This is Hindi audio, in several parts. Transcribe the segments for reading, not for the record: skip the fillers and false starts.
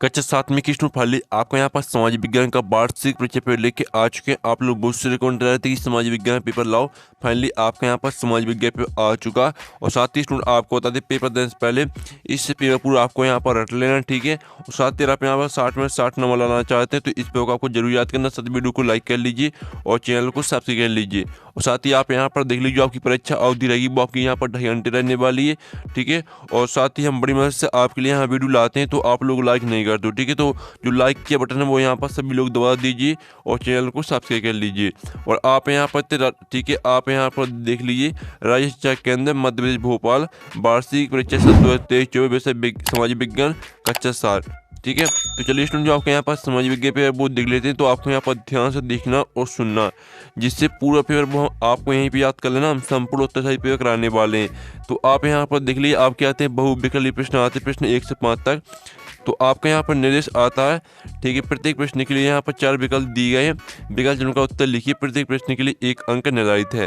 कक्षा 7 में कृष्ण फाली आपको यहाँ पर समाज विज्ञान का वार्षिक परीक्षा पेपर लेके आ चुके हैं। आप लोग बहुत से रिकमेंड रहे थे कि समाज विज्ञान पेपर लाओ। फाइनली आपका यहाँ पर समाज विज्ञान पेपर आ चुका। और साथ ही स्टूडेंट आपको बता दें, पेपर देने से पहले इस पेपर पूरा आपको यहाँ पर रट लेना, ठीक है। और साथ ही आप यहाँ पर 60 में 60 नंबर लाना चाहते हैं तो इस पेपर को आपको जरूर याद करना। साथ वीडियो को लाइक कर लीजिए और चैनल को सब्सक्राइब कर लीजिए। और साथ ही आप यहाँ पर देख लीजिए, आपकी परीक्षा अवधि रहेगी वो आपकी यहाँ पर 2.5 घंटे रहने वाली है, ठीक है। और साथ ही हम बड़ी मदद से आपके लिए यहाँ वीडियो लाते हैं तो आप लोग लाइक नहीं करते हो, ठीक है। तो जो लाइक के बटन है वो यहाँ पर सभी लोग दबा दीजिए और चैनल को सब्सक्राइब कर लीजिए। और आप यहाँ पर ठीक है, आप यहाँ पर देख लीजिए, राज्य शिक्षा केंद्र मध्य प्रदेश भोपाल वार्षिक परीक्षा 2023-24 विषय समाज विज्ञान कक्षा 7, ठीक है। तो चलिए स्टूडेंट, जो आपके यहाँ पर समाज विज्ञान पेपर वो देख लेते हैं। तो आपको यहाँ पर ध्यान से देखना और सुनना, जिससे पूरा पेपर वो आपको यहीं पे याद कर लेना। हम संपूर्ण उत्तरसाही पेपर कराने वाले हैं। तो आप यहाँ पर देख लीजिए, आपके आते हैं बहुविकल्पीय प्रश्न आते हैं, प्रश्न 1 से 5 तक। तो आपका यहाँ पर निर्देश आता है, ठीक है। प्रत्येक प्रश्न के लिए यहाँ पर 4 विकल्प दिए गए हैं। विकल्प जिनका उत्तर लिखिए। प्रत्येक प्रश्न के लिए 1 अंक निर्धारित है,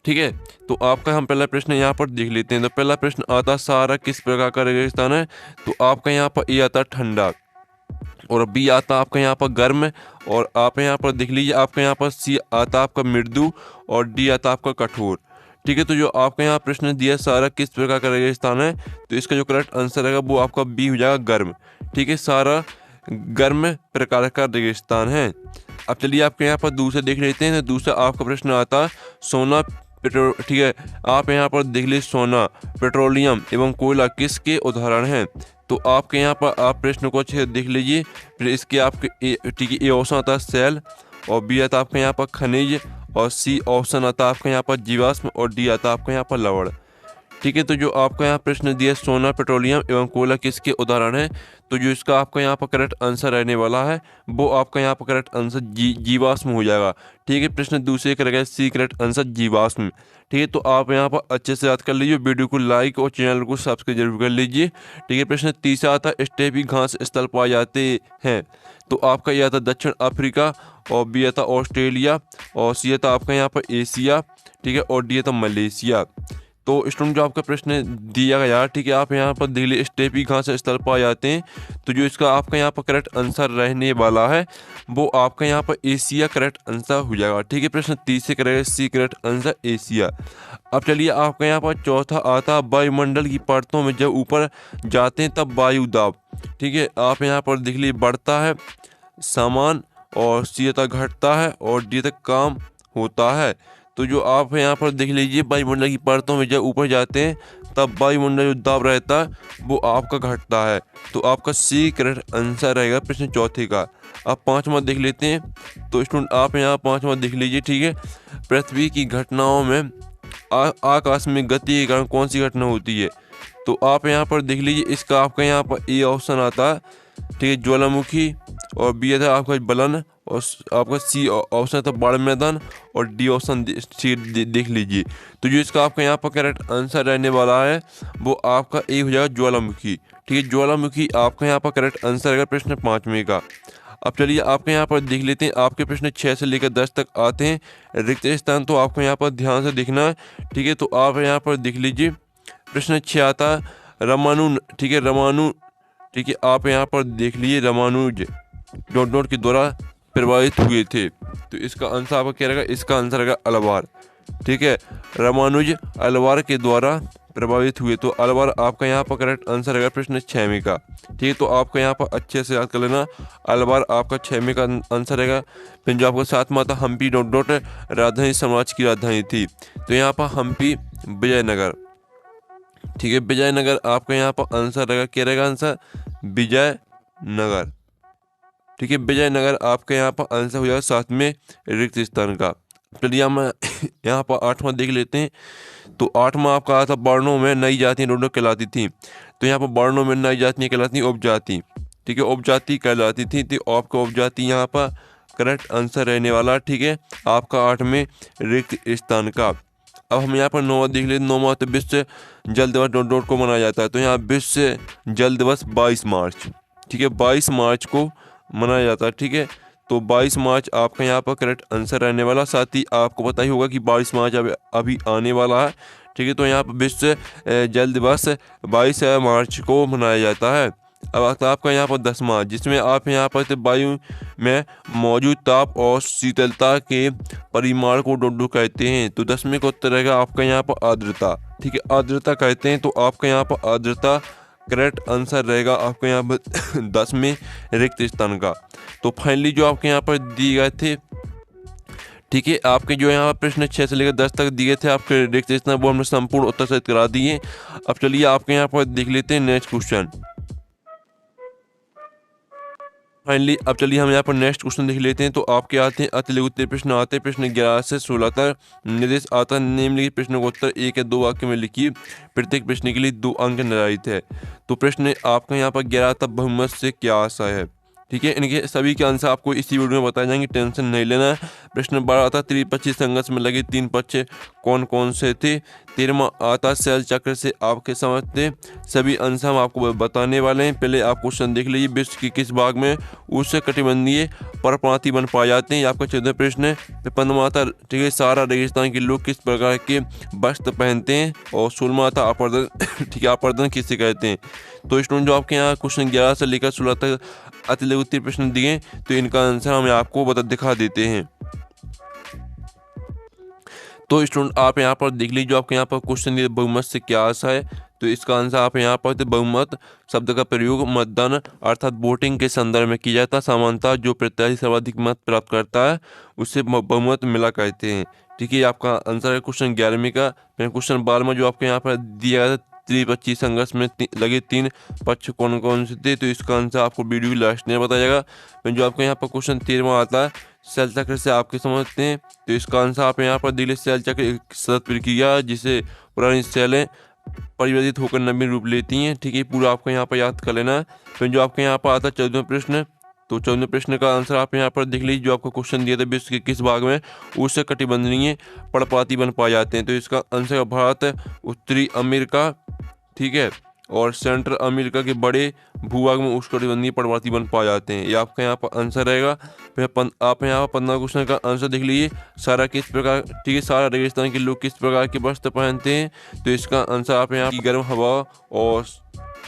ठीक है। तो आपका हम पहला प्रश्न यहाँ पर देख लेते हैं। तो पहला प्रश्न आता है, सहारा किस प्रकार का रेगिस्तान है? तो आपका यहाँ पर ए आता है ठंडा, और बी आता है आपका यहाँ पर गर्म, और आप यहाँ पर देख लीजिए, आपका यहाँ पर सी आता है आपका मृदु, और डी आता है आपका कठोर, ठीक है। तो जो आपका यहाँ प्रश्न दिया, सहारा किस प्रकार का रेगिस्तान है, तो इसका जो करेक्ट आंसर रहेगा वो आपका बी हो जाएगा, गर्म, ठीक है। सहारा गर्म प्रकार का रेगिस्तान है। अब चलिए आपके यहाँ पर दूसरा देख लेते हैं। तो दूसरा आपका प्रश्न आता है, सोना पेट्रोल, ठीक है। आप यहाँ पर देख लीजिए, सोना, पेट्रोलियम एवं कोयला किसके उदाहरण हैं? तो आपके यहाँ पर आप प्रश्न को अच्छे से देख लीजिए। फिर इसके आपके ठीक है, ए ऑप्शन आता है सेल, और बी आता है आपके यहाँ पर खनिज, और सी ऑप्शन आता है आपके यहाँ पर जीवाश्म, और डी आता है आपके यहाँ पर लवण, ठीक है। तो जो आपका यहाँ प्रश्न दिया, सोना, पेट्रोलियम एवं कोयला किसके उदाहरण है, तो जो इसका आपका यहाँ पर करेक्ट आंसर रहने वाला है वो आपका यहाँ पर करेक्ट आंसर जीवाश्म हो जाएगा, ठीक है। प्रश्न दूसरे का रहेगा सी करेक्ट आंसर जीवाश्म, ठीक है। तो आप यहाँ पर अच्छे से याद कर लीजिए। वीडियो को लाइक और चैनल को सब्सक्राइब जरूर कर लीजिए, ठीक है। प्रश्न तीसरा आता है, स्टेपी घास स्थल पाए जाते हैं? तो आपका यह आता दक्षिण अफ्रीका, और बी आता ऑस्ट्रेलिया, और सी आता आपका यहाँ पर एशिया, ठीक है, और डी आता मलेशिया। तो स्टूडेंट, जो आपका प्रश्न दिया गया, ठीक है, आप यहाँ पर देख लीजिए, स्टेपी घास स्थल पाए जाते हैं। तो जो इसका आपका यहाँ पर करेक्ट आंसर रहने वाला है वो आपका यहाँ पर एशिया करेक्ट आंसर हो जाएगा, ठीक है। प्रश्न तीसरे करेगा सी करेक्ट आंसर एशिया। अब चलिए आपका यहाँ पर चौथा आता है, वायुमंडल की परतों में जब ऊपर जाते हैं तब वायु दाब, ठीक है। आप यहाँ पर देख लीजिए, बढ़ता है, समान, और सी तक घटता है, और डी तक काम होता है। तो जो आप यहाँ पर देख लीजिए, वायुमंडल की परतों में जब ऊपर जाते हैं तब वायुमंडल जो दाब रहता है वो आपका घटता है। तो आपका सी करेक्ट आंसर रहेगा प्रश्न चौथे का। आप पांचवा देख लेते हैं। तो स्टूडेंट, आप यहाँ पांचवा देख लीजिए, ठीक है। पृथ्वी की घटनाओं में आकाश में गति के कारण कौन सी घटना होती है? तो आप यहाँ पर देख लीजिए, इसका आपका यहाँ पर ए ऑप्शन आता है, ठीक है, ज्वालामुखी, और बी आता है आपका बलन, और आपका सी ऑप्शन था बाढ़ मैदान, और डी ऑप्शन देख लीजिए। तो जो इसका आपका यहाँ पर करेक्ट आंसर रहने वाला है वो आपका ए हो जाएगा, ज्वालामुखी, ठीक है। ज्वालामुखी आपका यहाँ पर करेक्ट आंसर रहेगा प्रश्न पाँचवें का। अब चलिए आपके यहाँ पर देख लेते हैं, आपके प्रश्न 6 से लेकर 10 तक आते हैं। रिक्त स्थान तो आपको यहाँ पर ध्यान से देखना है, ठीक है। तो आप यहाँ पर देख लीजिए, प्रश्न 6 आता है, रमानु, ठीक है, रमानु, ठीक है। आप यहाँ पर देख लीजिए, रमानुज डॉट के द्वारा प्रभावित हुए थे। तो इसका आंसर आपका क्या रहेगा? इसका आंसर रहेगा अलवार, ठीक है। रामानुज अलवार के द्वारा प्रभावित हुए। तो अलवार आपका यहाँ पर करेक्ट आंसर रहेगा प्रश्न 6वें का, ठीक है। तो आपका यहाँ पर अच्छे से याद कर लेना, अलवार आपका 6वें का आंसर रहेगा। फिर जो आपका 7वां था, हम्पी डॉट राजधानी साम्राज्य की राजधानी थी। तो यहाँ पर हम्पी विजयनगर, ठीक है, विजयनगर आपका यहाँ पर आंसर रहेगा, क्या रहेगा आंसर? विजयनगर, ठीक है। विजयनगर आपके यहाँ पर आंसर हो जाएगा 7वें रिक्त स्थान का। चलिए हम यहाँ पर 8वां देख लेते हैं। तो 8वां आपका आता था, वर्णों में नई जातियाँ डोडो कहलाती थी। तो यहाँ पर वर्णों में नई जातियाँ कहलाती उपजाति, ठीक है, उपजाति कहलाती थी। तो आपका उपजाति यहाँ पर करेक्ट आंसर रहने वाला, ठीक है, आपका 8वें रिक्त स्थान का। अब हम यहाँ पर 9वां देख लेते हैं। 9वां तो विश्व जल दिवस डॉट को मनाया जाता है। तो यहाँ विश्व जल दिवस 22 मार्च, ठीक है, 22 मार्च को मनाया जाता है, ठीक है। तो 22 मार्च आपका यहाँ पर करेक्ट आंसर रहने वाला। साथ ही आपको पता ही होगा कि 22 मार्च अभी आने वाला है, ठीक है। तो यहाँ पर विश्व जल दिवस 22 मार्च को मनाया जाता है। अब आता है आपका यहाँ पर 10वां, जिसमें आप यहाँ पर वायु में मौजूद ताप और शीतलता के परिमाण को डोडो कहते हैं। तो 10वें का उत्तर रहेगा आपका यहाँ पर आर्द्रता। ठीक है, आर्द्रता कहते हैं। तो आपका यहाँ पर आर्द्रता करेक्ट आंसर रहेगा आपके यहाँ पर 10वें रिक्त स्थान का। तो फाइनली जो आपके यहाँ पर दिए गए थे, ठीक है, आपके जो यहाँ पर प्रश्न 6 से लेकर 10 तक दिए थे आपके रिक्त स्थान, वो हमने संपूर्ण उत्तर सहित करा दिए। अब चलिए आपके यहाँ पर देख लेते हैं नेक्स्ट क्वेश्चन। फाइनली अब चलिए हम यहाँ पर नेक्स्ट क्वेश्चन देख लेते हैं। तो आपके आते हैं अति लघु प्रश्न आते हैं, प्रश्न 11 से 16 तक निर्देश आता है निम्नलिखित प्रश्नों का उत्तर 1 या 2 वाक्य में लिखिए, प्रत्येक प्रश्न के लिए 2 अंक निर्धारित है। तो प्रश्न आपका यहाँ पर 11 तक बहुमत से क्या आशा है। ठीक है, इनके सभी के आंसर आपको इसी वीडियो में बताए जाएंगे, टेंशन नहीं लेना है। प्रश्न 12 आता त्रिपक्षीय संघर्ष में लगे 3 पक्ष कौन कौन से थे। 13वां आता शैल चक्र से आपके समझते सभी आंसर हम आपको बताने वाले हैं। पहले आप क्वेश्चन देख लीजिए, विश्व के किस भाग में उष्ण कटिबंधीय पर्णपाती वन पाए जाते हैं। आपका 14वां प्रश्न है। 15वां आता, ठीक है, सारा रेगिस्तान के लोग किस प्रकार के वस्त्र पहनते हैं। और 16वां आता अपर्दन, ठीक है, अपर्दन किसे कहते हैं। तो स्टूडेंट जो आपके यहाँ क्वेश्चन 11 से लेकर 16 तक अति लघु प्रश्न दिए, तो इनका आंसर हम आपको दिखा देते हैं। तो स्टूडेंट आप यहाँ पर देख लीजिए, आपके यहाँ पर क्वेश्चन दिए बहुमत से क्या आशा है। तो इसका आंसर आप यहाँ पर बहुमत शब्द का प्रयोग मतदान अर्थात वोटिंग के संदर्भ में किया जाता है। समानता जो प्रत्याशी सर्वाधिक मत प्राप्त करता है उससे बहुमत मिला कहते हैं। ठीक है, आपका आंसर है क्वेश्चन 11वें का। क्वेश्चन 12 में जो आपके यहाँ पर दिया गया था त्रिपक्षीय संघर्ष में लगे 3 पक्ष कौन कौन से थे। तो इसका आंसर आपको वीडियो की लास्ट में बताया जाएगा। फिर जो आपके यहाँ पर क्वेश्चन 13वां आता है शैल चक्र से आपके समझते हैं। तो इसका आंसर आप यहाँ पर दिले शैल चक्र एक सतत प्रक्रिया जिसे पुरानी शैलें परिवर्तित होकर नवीन रूप लेती हैं। ठीक है, पूरा आपको यहाँ पर याद कर लेना है। फिर जो आपके यहाँ पर आता है 14वां प्रश्न। तो 14वें प्रश्न का आंसर आप यहाँ पर देख लीजिए, जो आपको क्वेश्चन दिया था विश्व के किस भाग में उष्ण कटिबंधीय पर्णपाती वन पाए जाते हैं। तो इसका आंसर भारत, उत्तरी अमेरिका, ठीक है, और सेंट्रल अमेरिका के बड़े भूभाग में उष्णकटिबंधीय पर्णपाती वन पाए जाते हैं। ये आपका यहाँ पर आंसर रहेगा। फिर आप यहाँ पर 15 क्वेश्चन का आंसर देख लीजिए, सारा किस प्रकार, ठीक है, सारा रेगिस्तान के लोग किस प्रकार के वस्त्र पहनते हैं। तो इसका आंसर आप यहाँ गर्म हवा और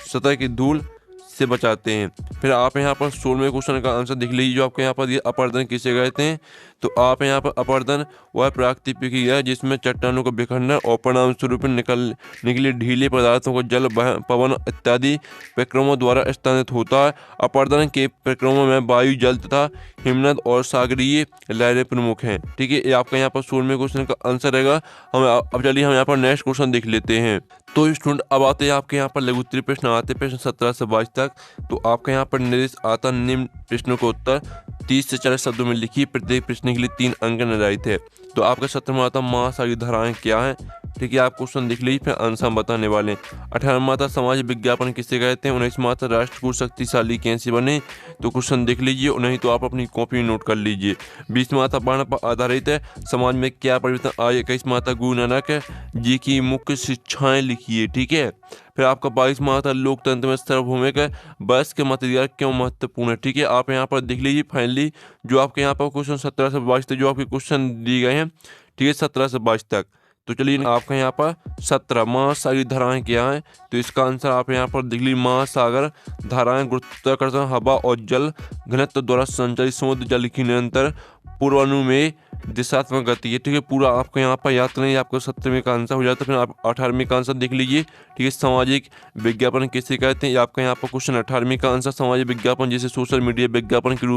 सतह की धूल से बचाते हैं। फिर आप यहाँ पर 16वें क्वेश्चन का आंसर देख लीजिए, जो आपके यहाँ पर अपर्दन किसे कहते हैं। तो आप यहाँ पर अपर्दन वह प्राकृतिक प्रक्रिया है जिसमें चट्टानों का बिखरना और परिणाम स्वरूप निकले ढीले पदार्थों को जल, पवन इत्यादि प्रक्रमों द्वारा स्थानित होता है। अपर्दन के प्रक्रमों में वायु, जल तथा हिमनद और सागरीय लहरें प्रमुख हैं। ठीक है, ये आपका यहाँ पर 16वें क्वेश्चन का आंसर रहेगा। अब चलिए हम यहाँ पर नेक्स्ट क्वेश्चन देख लेते हैं। तो स्टूडेंट अब आते हैं आपके यहाँ पर लघु उत्तरीय प्रश्न आते हैं, प्रश्न 17 से 22 तक। तो आपके यहाँ पर निर्देश आता निम्न प्रश्नों का उत्तर 30 से 40 शब्दों में लिखिए, प्रत्येक प्रश्न के लिए 3 अंक निर्धारित है। तो आपका 17वां आता महासागरीय धाराएं क्या है। ठीक है, आप क्वेश्चन देख लीजिए, फिर आंसर हम बताने वाले हैं। 18वां आता समाज विज्ञापन किसे कहते हैं। 19वां आता राष्ट्र को शक्तिशाली कैसे बने। तो क्वेश्चन देख लीजिए, नहीं तो आप अपनी कॉपी नोट कर लीजिए। 20वां आता वर्ण पर आधारित है, समाज में क्या परिवर्तन आए। 21वां आता गुरु नानक जी की मुख्य शिक्षाएं लिखिए। ठीक है, फिर आपका 22वां आता लोकतंत्र में सार्वभौमिक वयस्क के मताधिकार क्यों महत्वपूर्ण है। ठीक है, आप यहाँ पर देख लीजिए। फाइनली जो आपके यहाँ पर क्वेश्चन 17 से 22 तक जो आपके क्वेश्चन दिए गए हैं, ठीक है, 17 से 22 तक। तो चलिए आपका यहाँ पर 17 महासागरीय धाराएं क्या हैं। तो इसका आंसर आप यहाँ पर देख लीजिए, महासागर धाराएं गुरुत्वाकर्षण, हवा और जल घनत्व द्वारा संचालित समुद्र जल की निरंतर पूर्वानुमेय दिशात्मक गति है। ठीक है, पूरा आपको यहाँ पर याद करना, आपको 17वें का आंसर हो जाता है। फिर आप 18वें का आंसर देख लीजिए। ठीक है, सामाजिक विज्ञापन किसे कहते हैं। आपका यहाँ पर क्वेश्चन 18वें का आंसर सामाजिक विज्ञापन जिसे सोशल मीडिया विज्ञापन के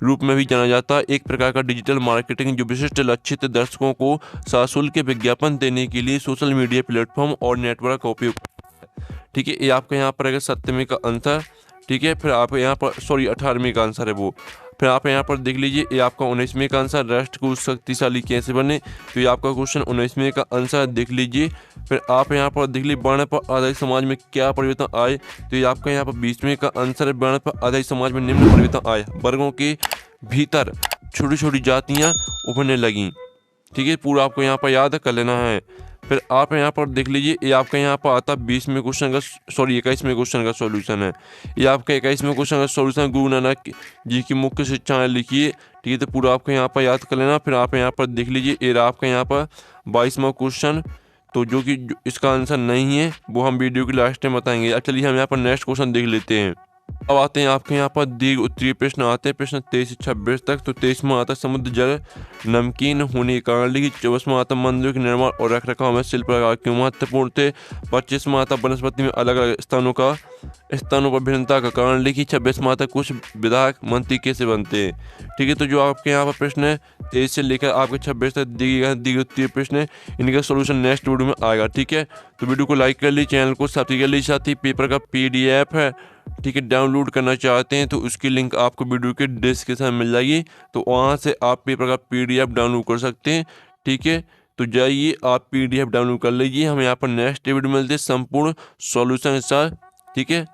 रूप में भी जाना जाता है, एक प्रकार का डिजिटल मार्केटिंग जो विशिष्ट लक्षित दर्शकों को सशुल्क विज्ञापन देने के लिए सोशल मीडिया प्लेटफॉर्म और नेटवर्क का उपयोग। ठीक है, ये आपका यहाँ पर 17वें का आंसर। ठीक है, फिर आप यहाँ पर 18वें का आंसर है वो। फिर आप यहाँ पर देख लीजिए, ये आपका 19वें का आंसर राष्ट्र को शक्तिशाली कैसे बने। तो ये आपका क्वेश्चन 19वें का आंसर देख लीजिए। फिर आप यहाँ पर देख लीजिए, वर्ण पर आधारित समाज में क्या परिवर्तन आए। तो ये आपका यहाँ पर 20वें का आंसर है, वर्ण पर आधारित समाज में निम्न परिवर्तन आए, वर्गों के भीतर छोटी छोटी जातियाँ उभरने लगीं। ठीक है, पूरा आपको यहाँ पर याद कर लेना है। फिर आप यहाँ पर देख लीजिए, ये आपका यहाँ पर आता 21वें क्वेश्चन का 21वें क्वेश्चन का सॉल्यूशन है। ये आपका 21वें क्वेश्चन का सॉल्यूशन गुरु नानक जी की मुख्य शिक्षाएं लिखिए। ठीक है, तो पूरा आपको यहाँ पर याद कर लेना। फिर आप यहाँ पर देख लीजिए, ये आपका यहाँ पर 22वां क्वेश्चन। तो इसका आंसर नहीं है वो हम वीडियो के लास्ट में बताएंगे। अब चलिए हम यहाँ पर नेक्स्ट क्वेश्चन देख लेते हैं। अब आते हैं आपके यहाँ पर दीर्घ उत्तरीय प्रश्न आते हैं, प्रश्न 23 से 26 तक। तो 23वां आता है समुद्र जल नमकीन होने के कारण लिखी। 24वां आता मंदिरों के निर्माण और रख रखाव में शिल्पकार क्यों महत्वपूर्ण थे। 25वां आता वनस्पति में अलग अलग स्थानों पर भिन्नता का कारण लिखी। 26वां आता कुछ विधायक मंत्री कैसे बनते हैं। ठीक है, तो जो आपके यहाँ पर प्रश्न है 23 से लेकर आपके 26 तक दीर्घ उत्तरीय प्रश्न है, इनका सोल्यूशन नेक्स्ट वीडियो में आएगा। ठीक है, तो वीडियो को लाइक कर लीजिए, चैनल को सब्सक्राइब कर लीजिए। साथ ही पेपर का PDF है, ठीक है, डाउनलोड करना चाहते हैं तो उसकी लिंक आपको वीडियो के डिस्क्रिप्शन में मिल जाएगी, तो वहाँ से आप पेपर का PDF डाउनलोड कर सकते हैं। ठीक है, तो जाइए आप PDF डाउनलोड कर लीजिए। हम यहाँ पर नेक्स्ट वीडियो में मिलते हैं संपूर्ण सॉल्यूशन के साथ। ठीक है।